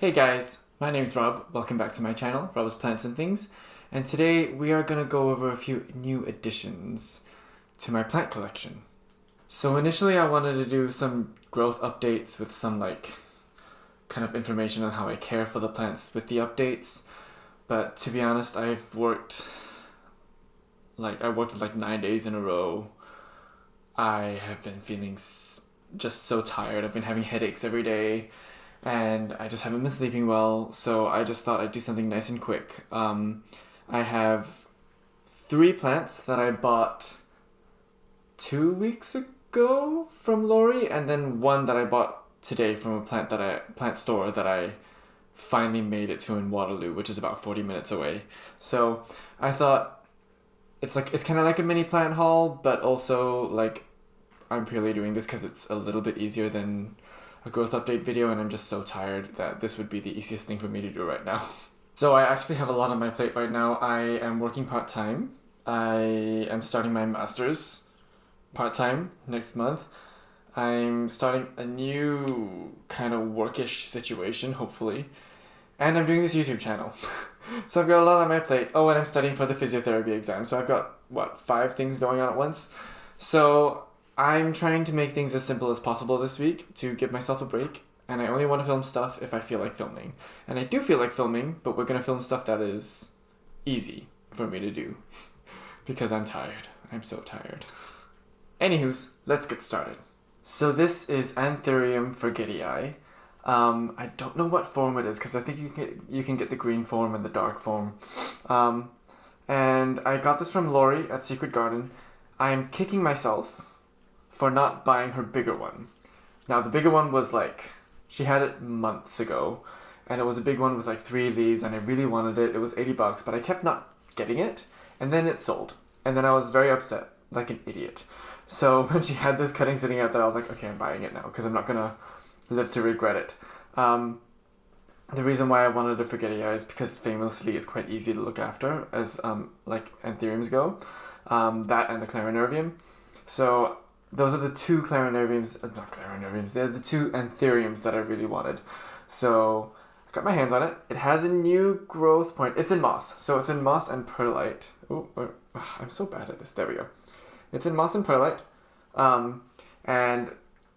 Hey guys, my name's Rob. Welcome back to my channel, Rob's Plants and Things. And today we are going to go over a few new additions to my plant collection. So initially I wanted to do some growth updates with some kind of information on how I care for the plants with the updates. But to be honest, I worked 9 days in a row. I have been feeling just so tired. I've been having headaches every day. And I just haven't been sleeping well, so I just thought I'd do something nice and quick. I have 3 plants that I bought 2 weeks ago from Lori, and then one that I bought today from a plant store that I finally made it to in Waterloo, which is about 40 minutes away. So I thought it's kind of like a mini plant haul, but also I'm purely doing this because it's a little bit easier than a growth update video, and I'm just so tired that this would be the easiest thing for me to do right now. So I actually have a lot on my plate right now. I am working part-time. I am starting my master's part-time next month. I'm starting a new kind of workish situation, hopefully. And I'm doing this YouTube channel. So I've got a lot on my plate. Oh, and I'm studying for the physiotherapy exam. So I've got, 5 things going on at once. So I'm trying to make things as simple as possible this week to give myself a break, and I only want to film stuff if I feel like filming. And I do feel like filming, but we're going to film stuff that is easy for me to do because I'm tired. I'm so tired. Anywho's, let's get started. So this is Anthurium forgetii. I don't know what form it is because I think you can get the green form and the dark form. And I got this from Lori at Secret Garden. I'm kicking myself for not buying her bigger one. Now the bigger one was she had it months ago, and it was a big one with 3 leaves, and I really wanted it. It was $80, but I kept not getting it, and then it sold. And then I was very upset, like an idiot. So when she had this cutting sitting out there, I was like, okay, I'm buying it now, because I'm not gonna live to regret it. The reason why I wanted a forgetii is because famously it's quite easy to look after, as Anthuriums go. That and the Clariinium. So those are the 2 they're the 2 Anthuriums that I really wanted. So I got my hands on it. It has a new growth point. It's in moss. So it's in moss and perlite. I'm so bad at this. There we go. It's in moss and perlite. And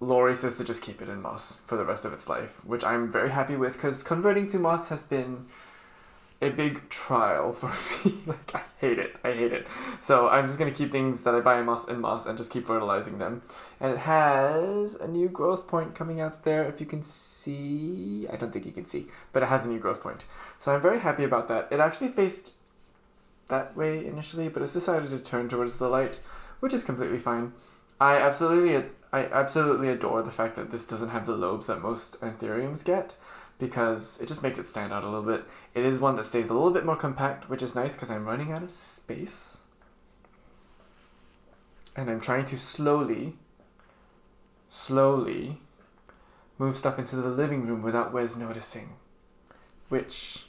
Lori says to just keep it in moss for the rest of its life, which I'm very happy with because converting to moss has been a big trial for me. I hate it. So I'm just going to keep things that I buy in moss and just keep fertilizing them. And it has a new growth point coming out there, if you can see. I don't think you can see, but it has a new growth point. So I'm very happy about that. It actually faced that way initially, but it's decided to turn towards the light, which is completely fine. I absolutely adore the fact that this doesn't have the lobes that most Anthuriums get, because it just makes it stand out a little bit. It is one that stays a little bit more compact, which is nice because I'm running out of space. And I'm trying to slowly move stuff into the living room without Wes noticing, which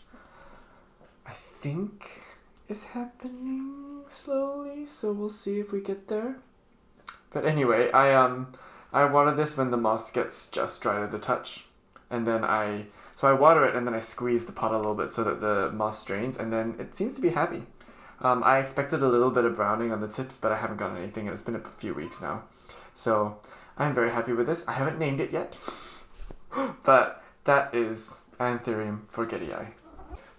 I think is happening slowly, so we'll see if we get there. But anyway, I water this when the moss gets just dry to the touch, and then I water it and then I squeeze the pot a little bit so that the moss drains, and then it seems to be happy. I expected a little bit of browning on the tips, but I haven't gotten anything, and it's been a few weeks now. So I'm very happy with this. I haven't named it yet, but that is Anthurium forgetii.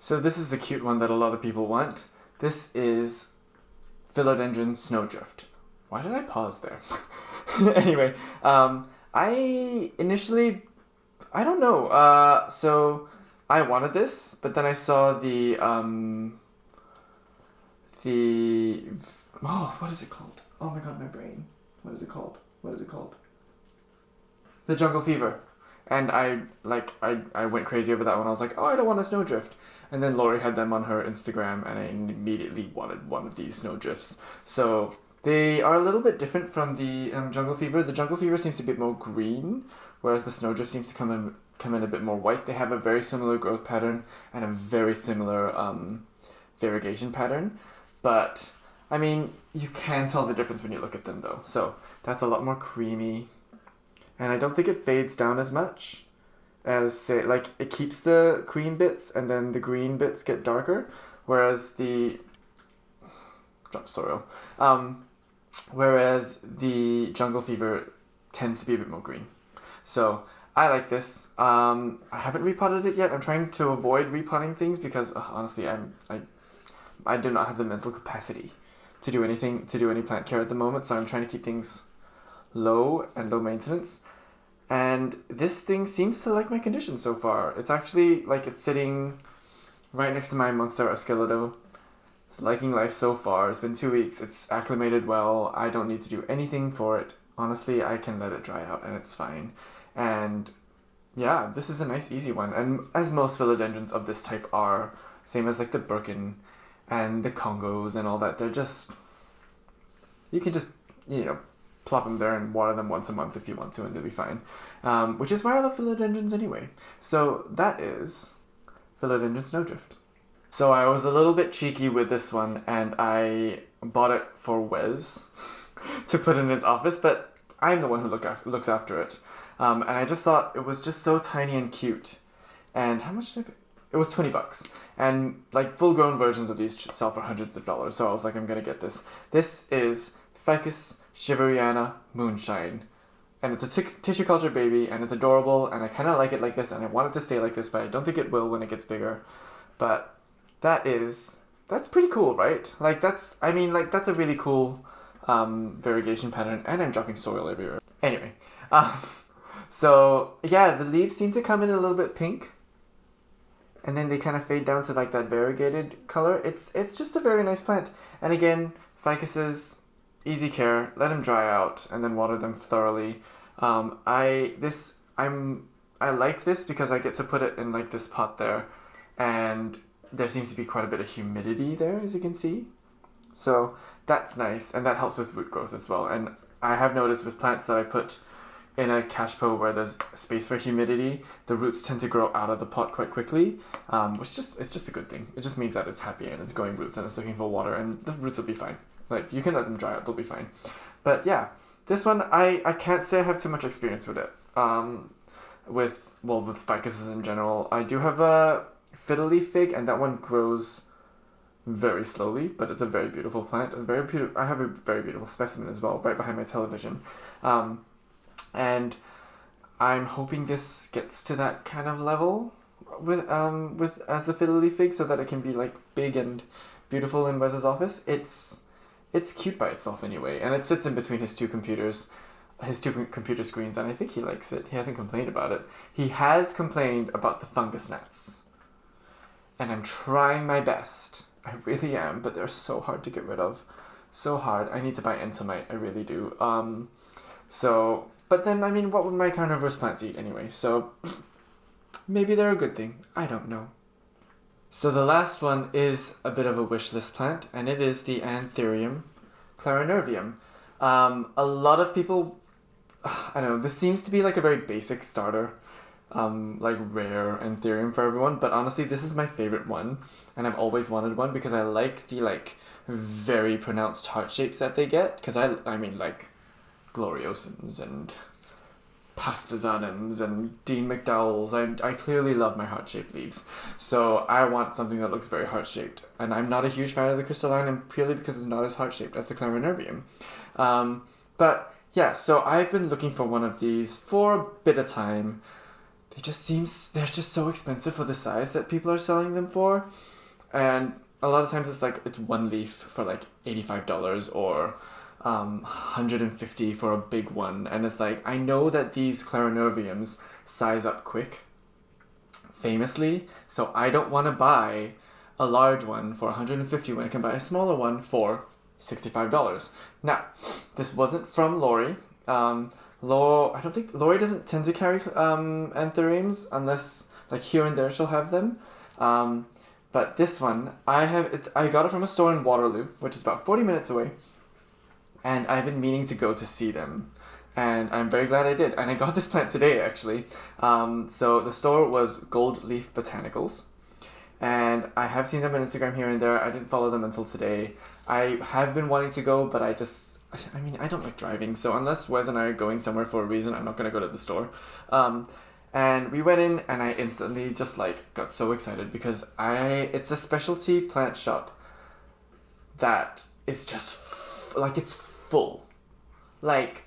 So this is a cute one that a lot of people want. This is Philodendron snowdrift. Why did I pause there? Anyway, I don't know. So I wanted this, but then I saw what is it called? Oh my god, my brain. What is it called? The jungle fever. And I went crazy over that one. I was like, oh, I don't want a snowdrift. And then Lori had them on her Instagram, and I immediately wanted one of these snowdrifts. So they are a little bit different from the jungle fever. The jungle fever seems to be a bit more green, whereas the snowdrift seems to come in a bit more white. They have a very similar growth pattern and a very similar variegation pattern. But, I mean, you can tell the difference when you look at them, though. So that's a lot more creamy. And I don't think it fades down as much. as say like it keeps the cream bits and then the green bits get darker, whereas the drop soil, whereas the jungle fever tends to be a bit more green. So I like this. I haven't repotted it yet. I'm trying to avoid repotting things because honestly, I do not have the mental capacity to do anything, to do any plant care at the moment. So I'm trying to keep things low and low maintenance. And this thing seems to like my condition so far. It's actually like it's sitting right next to my Monstera skeleto. It's liking life so far. It's been 2 weeks. It's acclimated well. I don't need to do anything for it. Honestly, I can let it dry out and it's fine. And yeah, this is a nice easy one. And as most philodendrons of this type are, same as like the Birkin and the Congos and all that, they're just, you can just, plop them there and water them once a month if you want to and they'll be fine. Which is why I love philodendrons anyway. So that is Philodendron Snowdrift. So I was a little bit cheeky with this one and I bought it for Wes to put in his office, but I'm the one who looks after it. And I just thought it was just so tiny and cute. And how much did I pay? It was $20. And like full grown versions of these sell for hundreds of dollars. So I was like, I'm gonna get this. This is Ficus Shiveriana Moonshine. And it's a tissue culture baby and it's adorable and I kind of like it like this and I want it to stay like this, but I don't think it will when it gets bigger. But that's pretty cool, right? Like that's a really cool variegation pattern, and I'm dropping soil everywhere. Anyway, so yeah, the leaves seem to come in a little bit pink, and then they kind of fade down to like that variegated color. It's just a very nice plant, and again, ficuses, easy care. Let them dry out, and then water them thoroughly. I like this because I get to put it in like this pot there, and there seems to be quite a bit of humidity there, as you can see. So that's nice, and that helps with root growth as well. And I have noticed with plants that I put in a cashpo where there's space for humidity, the roots tend to grow out of the pot quite quickly, which it's just a good thing. It just means that it's happy and it's growing roots and it's looking for water, and the roots will be fine. Like, you can let them dry out, they'll be fine. But yeah, this one, I can't say I have too much experience with it. With ficuses in general. I do have a fiddly fig, and that one grows very slowly, but it's a very beautiful plant. I have a very beautiful specimen as well, right behind my television. And I'm hoping this gets to that kind of level with as the fiddly fig, so that it can be like big and beautiful in Wes's office. It's cute by itself anyway, and it sits in between his two computer screens, and I think he likes it. He hasn't complained about it. He has complained about the fungus gnats, and I'm trying my best. I really am, but they're so hard to get rid of. So hard. I need to buy entomite, I really do. But then, what would my carnivorous plants eat anyway? So, maybe they're a good thing. I don't know. So the last one is a bit of a wish list plant, and it is the Anthurium Clariinium. A lot of people, I don't know, this seems to be like a very basic starter, like rare Antherium for everyone, but honestly, this is my favorite one, and I've always wanted one because I like the very pronounced heart shapes that they get, because I like Gloriosums and Pastazanums and Dean McDowells. I clearly love my heart-shaped leaves. So I want something that looks very heart-shaped. And I'm not a huge fan of the crystallinum purely because it's not as heart-shaped as the Clariinium. But yeah, so I've been looking for one of these for a bit of time. They're just so expensive for the size that people are selling them for. And a lot of times it's one leaf for like $85 or $150 for a big one, and it's like, I know that these Clariiniums size up quick, famously, so I don't want to buy a large one for $150 when I can buy a smaller one for $65. Now, this wasn't from Lori. I don't think Lori doesn't tend to carry Anthuriums unless like here and there she'll have them. But this one, I got it from a store in Waterloo, which is about 40 minutes away. And I've been meaning to go to see them. And I'm very glad I did. And I got this plant today, actually. So the store was Gold Leaf Botanicals. And I have seen them on Instagram here and there. I didn't follow them until today. I have been wanting to go, but I don't like driving. So unless Wes and I are going somewhere for a reason, I'm not going to go to the store. And we went in and I instantly just like got so excited because it's a specialty plant shop that is just like it's full. Like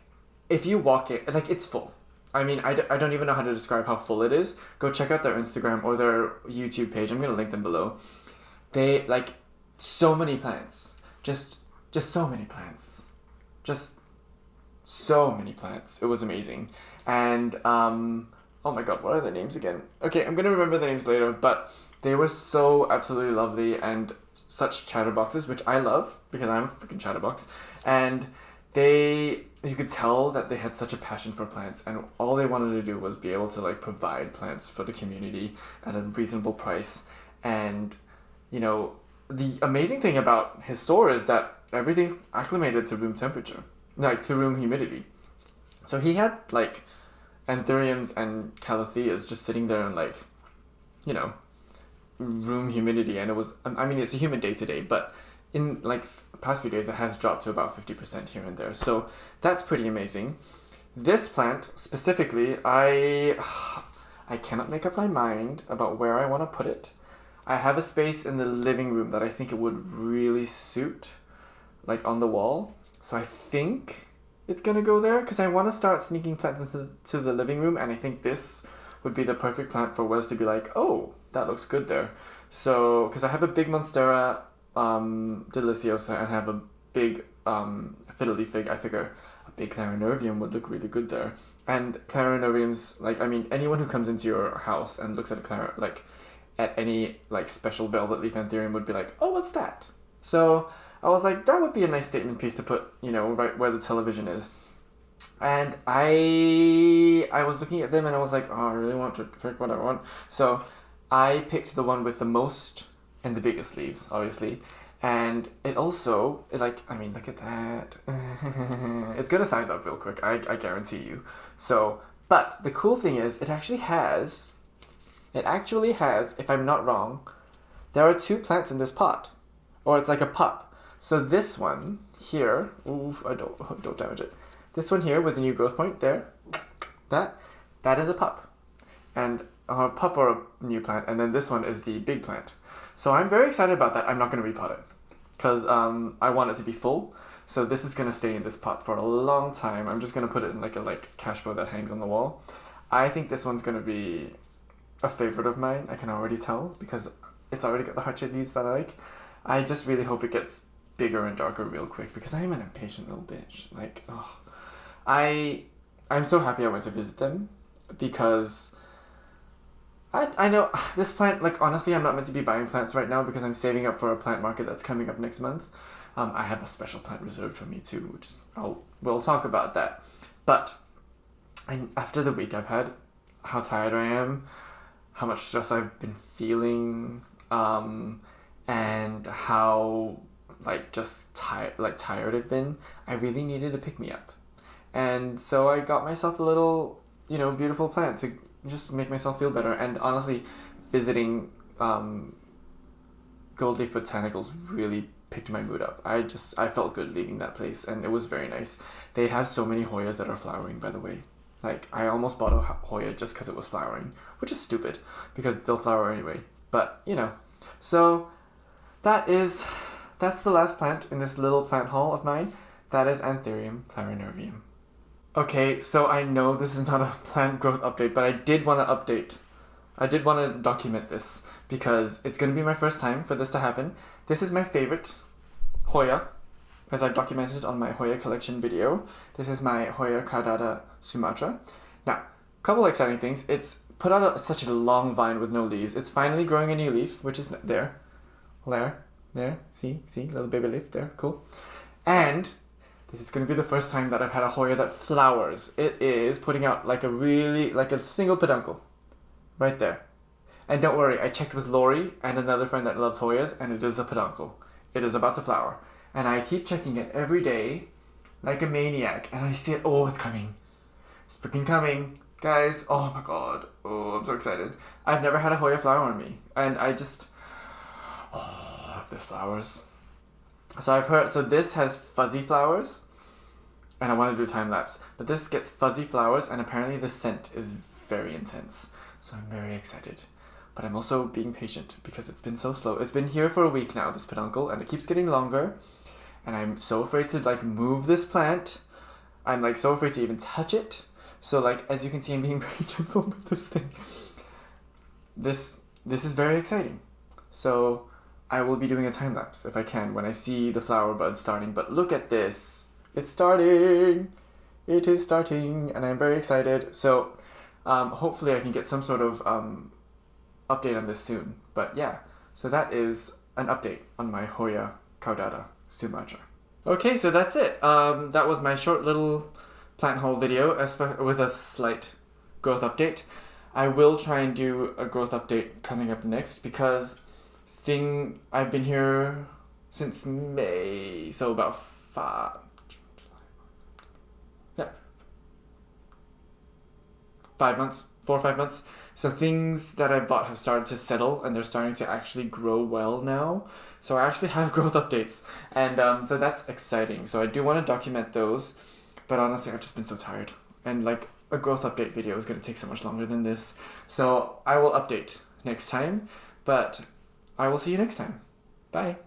if you walk in, like it's full. I mean, I don't even know how to describe how full it is. Go check out their Instagram or their YouTube page. I'm gonna link them below. They like so many plants. Just so many plants. Just so many plants. It was amazing. And oh my god, what are the names again? Okay, I'm gonna remember the names later, but they were so absolutely lovely and such chatterboxes, which I love because I'm a freaking chatterbox. And you could tell that they had such a passion for plants, and all they wanted to do was be able to like provide plants for the community at a reasonable price. And you know, the amazing thing about his store is that everything's acclimated to room temperature, like to room humidity. So he had like Anthuriums and Calatheas just sitting there in like, you know, room humidity, and it was, I mean, it's a humid day today, but in like past few days it has dropped to about 50% here and there. So that's pretty amazing. This plant specifically, I cannot make up my mind about where I want to put it. I have a space in the living room that I think it would really suit, like on the wall. So I think it's gonna go there because I want to start sneaking plants into the living room, and I think this would be the perfect plant for Wes to be like, oh, that looks good there. So because I have a big Monstera deliciosa and I have a big fiddly fig, I figure a big Clarinervium would look really good there. And Clarinerviums, like, I mean, anyone who comes into your house and looks at at any like special velvet leaf Anthurium would be like, oh, what's that? So I was like, that would be a nice statement piece to put, you know, right where the television is. And I was looking at them and I was like, oh, I really want to pick what I want. So I picked the one with the most and the biggest leaves, obviously. And it also, I mean, look at that. It's gonna size up real quick, I guarantee you. So, but the cool thing is, it actually has, if I'm not wrong, there are 2 plants in this pot. Or it's like a pup. So this one here, oof, don't damage it. This one here with the new growth point there, that is a pup. And a pup or a new plant, and then this one is the big plant. So I'm very excited about that. I'm not going to repot it because I want it to be full. So this is going to stay in this pot for a long time. I'm just going to put it in like a cash bow that hangs on the wall. I think this one's going to be a favorite of mine. I can already tell because it's already got the heart-shaped leaves that I like. I just really hope it gets bigger and darker real quick because I'm an impatient little bitch. Like, oh, I'm so happy I went to visit them because I know this plant, like, honestly, I'm not meant to be buying plants right now because I'm saving up for a plant market that's coming up next month. I have a special plant reserved for me too, which is, we'll talk about that. But after the week I've had, how tired I am, how much stress I've been feeling, and how tired I've been, I really needed to pick me up. And so I got myself a little, you know, beautiful plant to just make myself feel better. And honestly, visiting Gold Leaf Botanicals really picked my mood up. I felt good leaving that place, and it was very nice. They have so many Hoyas that are flowering, by the way. Like, I almost bought a Hoya just because it was flowering, which is stupid because they'll flower anyway. But, you know, so that's the last plant in this little plant haul of mine. That is Anthurium Clariinium. Okay, so I know this is not a plant growth update, but I did want to update. I did want to document this because it's going to be my first time for this to happen. This is my favorite Hoya, as I've documented on my Hoya collection video. This is my Hoya caudatasumatra. Now, a couple exciting things. It's put out such a long vine with no leaves. It's finally growing a new leaf, which is there. There, see, little baby leaf there, cool. And this is going to be the first time that I've had a Hoya that flowers. It is putting out like a single peduncle. Right there. And don't worry, I checked with Lori and another friend that loves Hoyas, and it is a peduncle. It is about to flower. And I keep checking it every day like a maniac, and I see it. Oh, it's coming. It's freaking coming. Guys, oh my god. Oh, I'm so excited. I've never had a Hoya flower on me, and I just... Oh, I love these flowers. So I've heard... So this has fuzzy flowers, and I want to do a time lapse. But this gets fuzzy flowers, and apparently the scent is very intense. So I'm very excited. But I'm also being patient because it's been so slow. It's been here for a week now, this peduncle, and it keeps getting longer. And I'm so afraid to like move this plant. I'm like so afraid to even touch it. So like, as you can see, I'm being very gentle with this thing. This is very exciting. So I will be doing a time lapse if I can when I see the flower buds starting. But look at this. It's starting. It is starting, and I'm very excited. So hopefully I can get some sort of update on this soon. But yeah, so that is an update on my Hoya caudatasumatra. Okay, so that's it. That was my short little plant haul video with a slight growth update. I will try and do a growth update coming up next because I've been here since May, so about 4 or 5 months. So things that I bought have started to settle and they're starting to actually grow well now. So I actually have growth updates, and so that's exciting. So I do want to document those, but honestly I've just been so tired, and like a growth update video is going to take so much longer than this. So I will update next time, but I will see you next time. Bye.